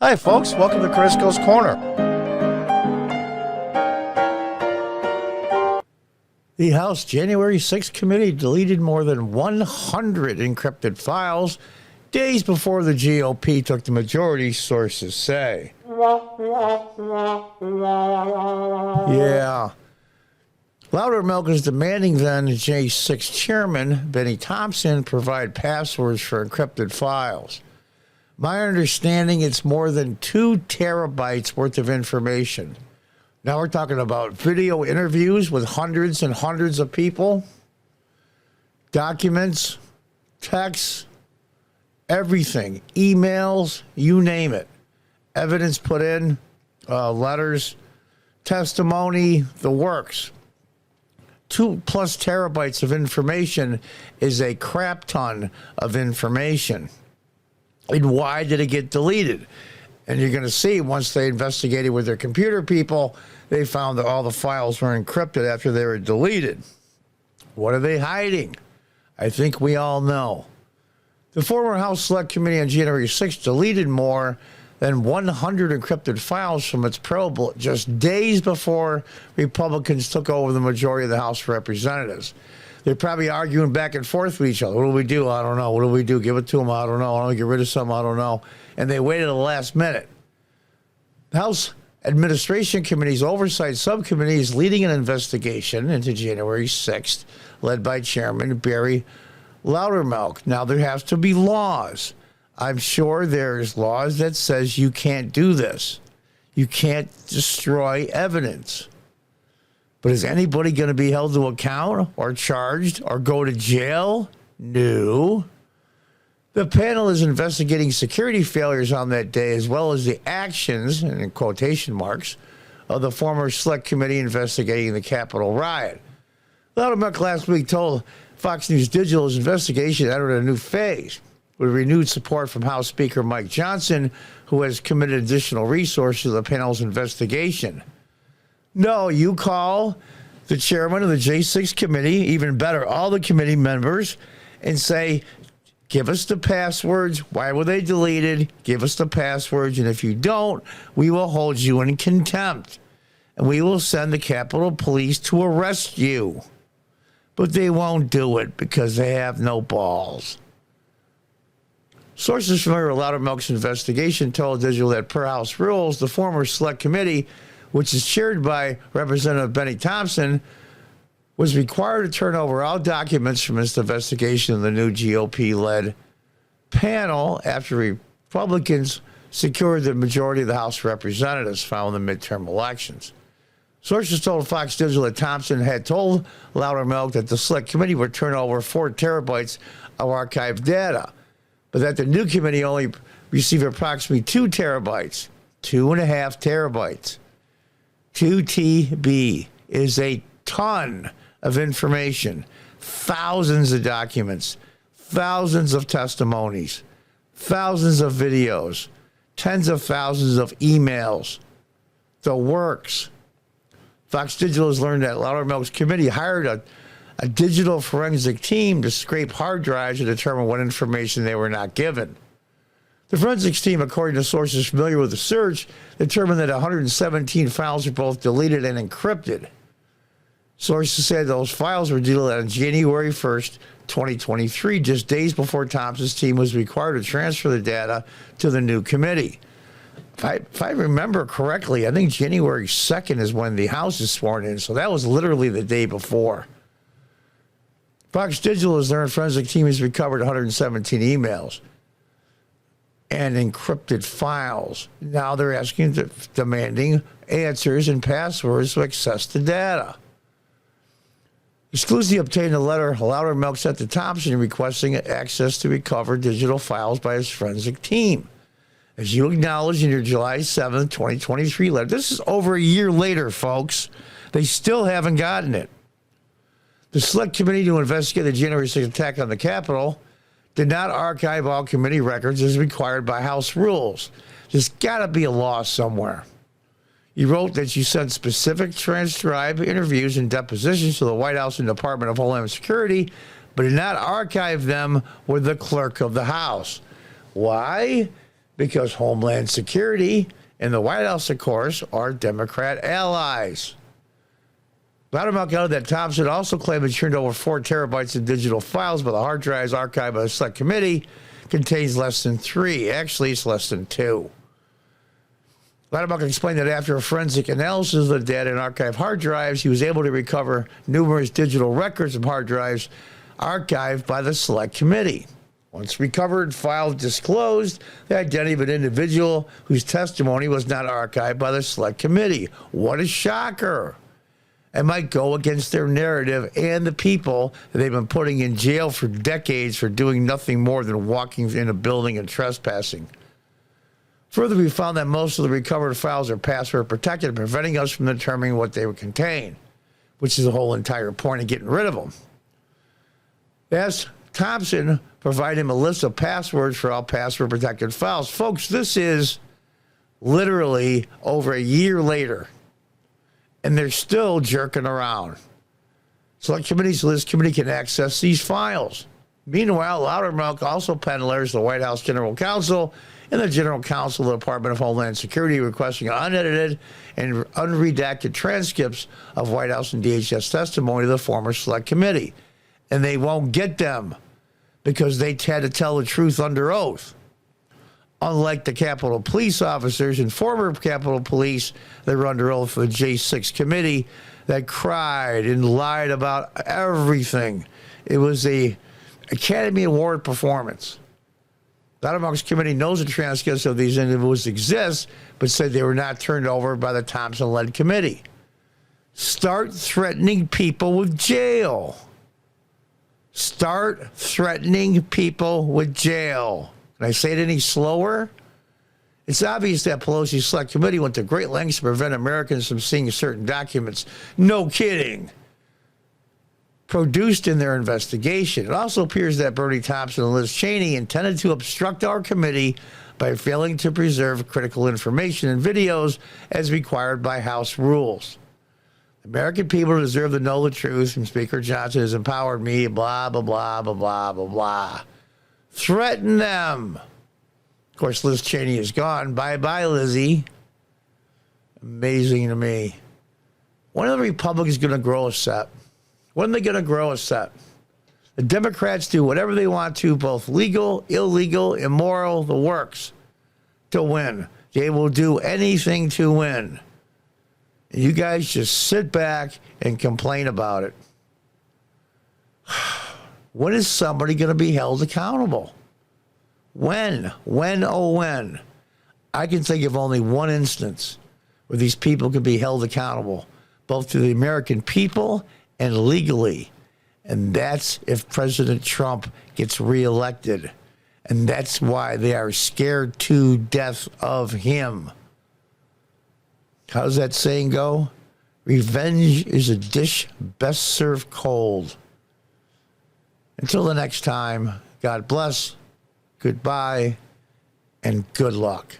Hi, folks. Welcome to Crisco's Corner. The House January 6th committee deleted more than 100 encrypted files days before the GOP took the majority, sources say. Yeah. Loudermilk is demanding then J6 chairman Benny Thompson provide passwords for encrypted files. My understanding, it's more than 2 terabytes worth of information. Now we're talking about video interviews with hundreds and hundreds of people, documents, texts, everything, emails, you name it. Evidence put in, letters, testimony, the works. 2+ terabytes of information is a crap ton of information. And why did it get deleted? And you're going to see once they investigated with their computer people, they found that all the files were encrypted after they were deleted. What are they hiding? I think we all know. The former House Select Committee on January 6th deleted more than 100 encrypted files from its probe just days before Republicans took over the majority of the House of Representatives. They're probably arguing back and forth with each other. What do we do? I don't know. What do we do? Give it to them? I don't know. I don't get rid of some? I don't know. And they waited at the last minute. The House Administration Committee's Oversight Subcommittee is leading an investigation into January 6th, led by Chairman Barry Loudermilk. Now, there has to be laws. I'm sure there's laws that says you can't do this. You can't destroy evidence. But is anybody going to be held to account or charged or go to jail? No. The panel is investigating security failures on that day, as well as the actions, and in quotation marks, of the former Select Committee investigating the Capitol riot. Loudermilk last week told Fox News Digital's investigation entered a new phase with renewed support from House Speaker Mike Johnson, who has committed additional resources to the panel's investigation. No, you call the chairman of the J6 committee, even better, all the committee members, and say, give us the passwords. Why were they deleted? Give us the passwords. And if you don't, we will hold you in contempt. And we will send the Capitol Police to arrest you. But they won't do it because they have no balls. Sources familiar with Loudermilk's investigation told Digital that per House rules, the former Select Committee, which is chaired by Representative Benny Thompson, was required to turn over all documents from its investigation of the new GOP-led panel after Republicans secured the majority of the House of Representatives following the midterm elections. Sources told Fox Digital that Thompson had told Loudermilk that the Select Committee would turn over 4 terabytes of archived data, but that the new committee only received approximately 2 terabytes, 2.5 terabytes. 2 TB is a ton of information, thousands of documents, thousands of testimonies, thousands of videos, tens of thousands of emails, the works. Fox Digital has learned that Loudermilk's committee hired a digital forensic team to scrape hard drives to determine what information they were not given. The forensics team, according to sources familiar with the search, determined that 117 files were both deleted and encrypted. Sources said those files were deleted on January 1st, 2023, just days before Thompson's team was required to transfer the data to the new committee. If I remember correctly, I think January 2nd is when the House is sworn in, so that was literally the day before. Fox Digital has learned forensic team has recovered 117 emails and encrypted files. Now they're demanding answers and passwords to access the data. Exclusively obtained a letter Loudermilk sent to Thompson requesting access to recovered digital files by his forensic team. As you acknowledged in your July 7th, 2023 letter, this is over a year later, folks. They still haven't gotten it. The Select Committee to investigate the January 6th attack on the Capitol did not archive all committee records as required by House rules. There's got to be a law somewhere. You wrote that you sent specific transcribed interviews and depositions to the White House and Department of Homeland Security, but did not archive them with the clerk of the House. Why? because Homeland Security and the White House, of course, are Democrat allies. Loudermilk added that Thompson also claimed he turned over 4 terabytes of digital files, but the hard drives archived by the Select Committee contains less than 3. Actually, it's less than 2. Loudermilk explained that after a forensic analysis of the data and archived hard drives, he was able to recover numerous digital records from hard drives archived by the Select Committee. Once recovered, files disclosed the identity of an individual whose testimony was not archived by the Select Committee. What a shocker! It might go against their narrative and the people that they've been putting in jail for decades for doing nothing more than walking in a building and trespassing. Further, we found that most of the recovered files are password protected, preventing us from determining what they would contain, which is the whole entire point of getting rid of them. As Thompson provided him a list of passwords for all password protected files. Folks, this is literally over a year later, and they're still jerking around. Select Committee's list committee can access these files. Meanwhile, Loudermilk also penned letters to the White House General Counsel and the General Counsel of the Department of Homeland Security requesting unedited and unredacted transcripts of White House and DHS testimony to the former Select Committee. And they won't get them because they had to tell the truth under oath. Unlike the Capitol Police officers and former Capitol Police that were under oath for the J6 committee that cried and lied about everything. It was a Academy Award performance. Loudermilk's committee knows the transcripts of these individuals exist, but said they were not turned over by the Thompson-led committee. Start threatening people with jail. Start threatening people with jail. Can I say it any slower? It's obvious that Pelosi's Select Committee went to great lengths to prevent Americans from seeing certain documents. No kidding. Produced in their investigation. It also appears that Bernie Thompson and Liz Cheney intended to obstruct our committee by failing to preserve critical information and videos as required by House rules. The American people deserve to know the truth, and Speaker Johnson has empowered me, blah, blah, blah, blah, blah, blah, blah. Threaten them. Of course, Liz Cheney is gone. Bye-bye, Lizzie. Amazing to me. When are the Republicans going to grow a set? When are they going to grow a set? The Democrats do whatever they want to, both legal, illegal, immoral, the works, to win. They will do anything to win. And you guys just sit back and complain about it. When is somebody going to be held accountable? When? When, oh, when? I can think of only one instance where these people could be held accountable, both to the American people and legally. And that's if President Trump gets reelected. And that's why they are scared to death of him. How does that saying go? Revenge is a dish best served cold. Until the next time, God bless, goodbye, and good luck.